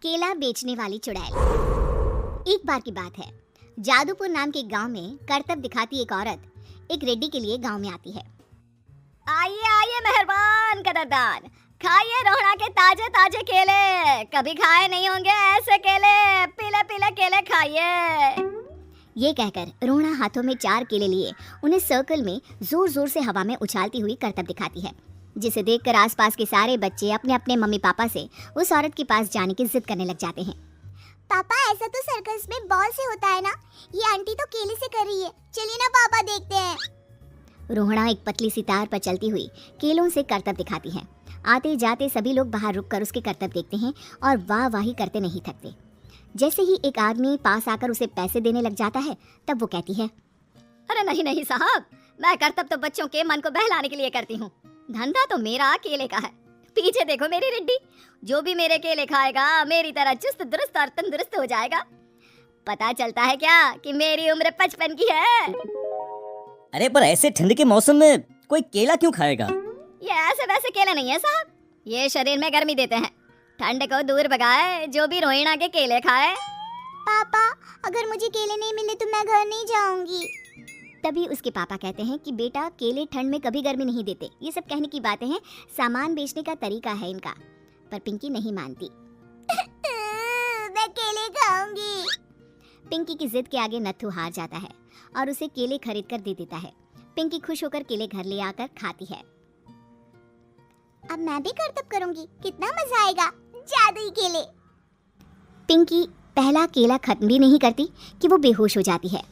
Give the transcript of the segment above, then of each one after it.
केला बेचने वाली चुड़ैल। एक बार की बात है, जादूपुर नाम के गांव में करतब दिखाती एक औरत एक रेड्डी के लिए गांव में आती है। आइए आइए मेहरबान कदरदान, खाइए रोहड़ा के ताजे ताजे केले, कभी खाए नहीं होंगे ऐसे केले, पीले पीले केले खाइए। ये कहकर रोहड़ा हाथों में 4 केले लिए उन्हें सर्कल में जोर जोर से हवा में उछालती हुई करतब दिखाती है, जिसे देखकर आसपास के सारे बच्चे अपने अपने मम्मी पापा से उस औरत के पास जाने की जिद करने लग जाते हैं। पापा ऐसा तो सर्कस में बॉल से होता है ना, ये आंटी तो केले से कर रही है, चलिए ना पापा देखते हैं। रोहड़ा एक पतली सी तार पर चलती हुई केलों से करतब दिखाती है। आते जाते सभी लोग बाहर रुककर उसके करतब देखते हैं और वाह वाही करते नहीं थकते। जैसे ही एक आदमी पास आकर उसे पैसे देने लग जाता है, तब वो कहती है, अरे नहीं नहीं साहब, मैं करतब तो बच्चों के मन को बहलाने के लिए करती हूँ, धंधा तो मेरा केले का है। पीछे देखो मेरी रिड्डी, जो भी मेरे केले खाएगा मेरी तरह चुस्त दुरुस्त और तंदुरुस्त हो जाएगा। पता चलता है क्या कि मेरी उम्र 55 की है। अरे पर ऐसे ठंड के मौसम में कोई केला क्यों खाएगा? ये ऐसे वैसे केले नहीं है साहब, ये शरीर में गर्मी देते हैं, ठंड को दूर भगाए, जो भी रोहिणा के केले खाए। पापा अगर मुझे केले नहीं मिले तो मैं घर नहीं जाऊंगी। तभी उसके पापा कहते हैं कि बेटा केले ठंड में कभी गर्मी नहीं देते, ये सब कहने की बातें हैं, सामान बेचने का तरीका है इनका। पर पिंकी नहीं मानती। मैं केले खाऊंगी। पिंकी की जिद के आगे नत्थू हार जाता है और उसे केले खरीद कर दे देता है। पिंकी खुश होकर केले घर ले आकर खाती है। अब मैं भी करतब करूंगी, कितना मजा आएगा, जादुई केले। पिंकी पहला केला खत्म भी नहीं करती कि वो बेहोश हो जाती है।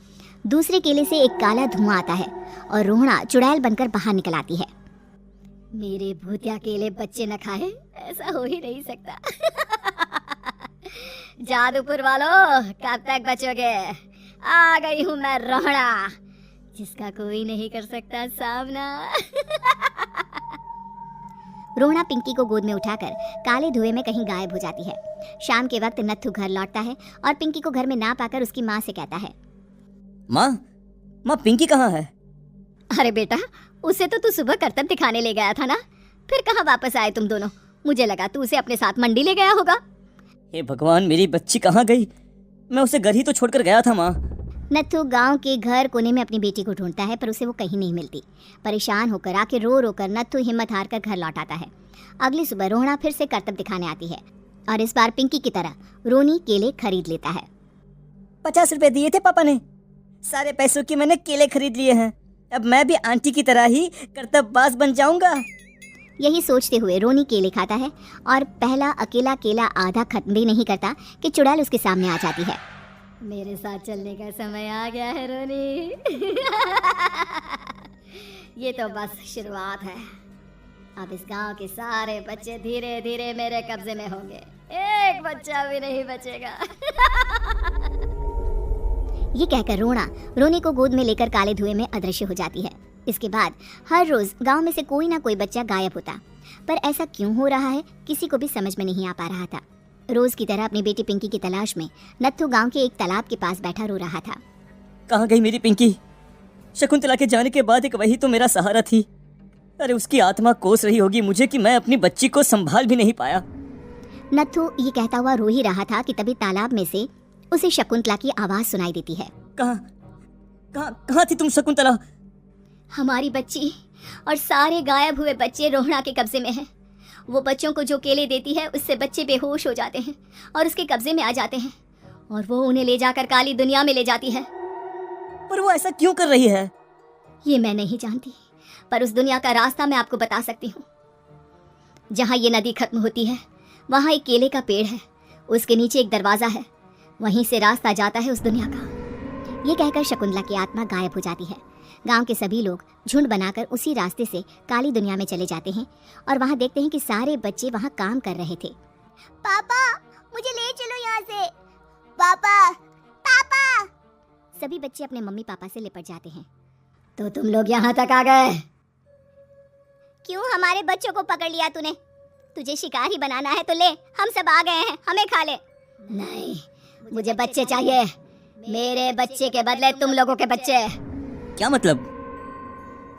दूसरे केले से एक काला धुआं आता है और रोहड़ा चुड़ैल बनकर बाहर निकल आती है। मेरे भूतिया केले बच्चे न खाए, ऐसा हो ही नहीं सकता। जादूपुर वालों, कब तक बचोगे? आ गई हूँ मैं रोहड़ा, जिसका कोई नहीं कर सकता सामना। रोहड़ा पिंकी को गोद में उठाकर काले धुएं में कहीं गायब हो जाती है। शाम के वक्त नत्थू घर लौटता है और पिंकी को घर में ना पाकर उसकी माँ से कहता है, माँ पिंकी कहाँ है? अरे बेटा, उसे तो तू सुबह करतब दिखाने ले गया था ना, फिर कहाँ वापस आए तुम दोनों? मुझे लगा तू उसे अपने साथ मंडी ले गया होगा। हे भगवान, मेरी बच्ची कहाँ गई? मैं उसे घर ही तो छोड़कर गया था माँ। नत्थू गांव के घर कोने में अपनी बेटी को ढूंढता है, पर उसे वो कहीं नहीं मिलती। परेशान होकर आके रो रो कर नत्थू हिम्मत हार कर घर लौट आता है। अगली सुबह रोहड़ा फिर से करतब दिखाने आती है और इस बार पिंकी की तरह रोनी केले खरीद लेता है। 50 रुपए दिए थे पापा ने, सारे पैसों की मैंने केले खरीद लिए हैं। अब मैं भी आंटी की तरह ही करतबबाज बन जाऊंगा। यही सोचते हुए रोनी केले खाता है और पहला अकेला केला आधा खत्म भी नहीं करता कि चुड़ैल उसके सामने आ जाती है। मेरे साथ चलने का समय आ गया है रोनी। ये तो बस शुरुआत है, अब इस गांव के सारे बच्चे धीरे धीरे मेरे कब्जे में होंगे, एक बच्चा भी नहीं बचेगा। ये कहकर रोनी को गोद में लेकर काले धुएं में अदृश्य हो जाती है। इसके बाद हर रोज गांव में से कोई ना कोई बच्चा गायब होता, पर ऐसा क्यों हो रहा है किसी को भी समझ में नहीं आ पा रहा था। रोज की तरह अपनी बेटी पिंकी की तलाश में नत्थू गांव के एक तालाब के पास बैठा रो रहा था। कहाँ गई मेरी पिंकी? शकुंतला के जाने के बाद एक वही तो मेरा सहारा थी। अरे उसकी आत्मा कोस रही होगी मुझे कि मैं अपनी बच्ची को संभाल भी नहीं पाया। नत्थू ये कहता हुआ रो ही रहा था कि तभी तालाब में से उसे शकुंतला की आवाज सुनाई देती है। कहाँ थी तुम शकुंतला? हमारी बच्ची और सारे गायब हुए बच्चे रोहड़ा के कब्जे में हैं। वो बच्चों को जो केले देती है उससे बच्चे बेहोश हो जाते हैं और उसके कब्जे में आ जाते हैं और वो उन्हें ले जाकर काली दुनिया में ले जाती है। पर वो ऐसा क्यों कर रही है? ये मैं नहीं जानती, पर उस दुनिया का रास्ता मैं आपको बता सकती हूँ। जहाँ ये नदी खत्म होती है वहाँ एक केले का पेड़ है, उसके नीचे एक दरवाजा है, वहीं से रास्ता जाता है उस दुनिया का। ये कहकर शकुंतला की आत्मा गायब हो जाती है। गांव के सभी लोग झुंड बनाकर उसी रास्ते से काली दुनिया में चले जाते हैं और वहां देखते हैं कि सारे बच्चे वहां काम कर रहे थे। पापा मुझे ले चलो यहाँ से, पापा पापा। सभी बच्चे अपने मम्मी पापा से लिपट जाते हैं। तो तुम लोग यहाँ तक आ गए? क्यों हमारे बच्चों को पकड़ लिया तूने? तुझे शिकारी बनाना है तो ले, हम सब आ गए हैं, हमें खा ले। नहीं, मुझे बच्चे चाहिए, मेरे बच्चे के बदले तुम लोगों के बच्चे। क्या मतलब?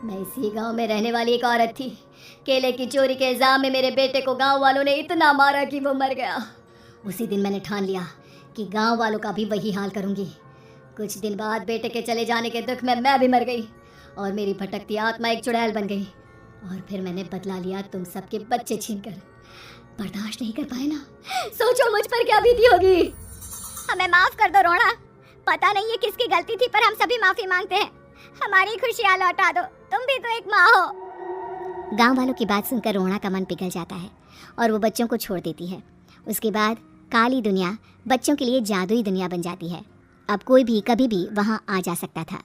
मैं इसी गांव में रहने वाली एक औरत थी। केले की चोरी के इल्जाम में मेरे बेटे को गांव वालों ने इतना मारा कि वो मर गया। उसी दिन मैंने ठान लिया कि गांव वालों का भी वही हाल करूंगी। कुछ दिन बाद बेटे के चले जाने के दुख में मैं भी मर गई और मेरी भटकती आत्मा एक चुड़ैल बन गई। और फिर मैंने बदला लिया तुम सबके बच्चे छीनकर। बर्दाश्त नहीं कर पाए ना, सोचो मुझ पर क्या बीती होगी। हमें माफ कर दो रोना, पता नहीं ये किसकी गलती थी पर हम सभी माफी मांगते हैं। हमारी खुशियाँ लौटा दो, तुम भी तो एक माँ हो। गांव वालों की बात सुनकर रोना का मन पिघल जाता है और वो बच्चों को छोड़ देती है। उसके बाद काली दुनिया बच्चों के लिए जादुई दुनिया बन जाती है। अब कोई भी कभी भी वहां आ जा सकता था।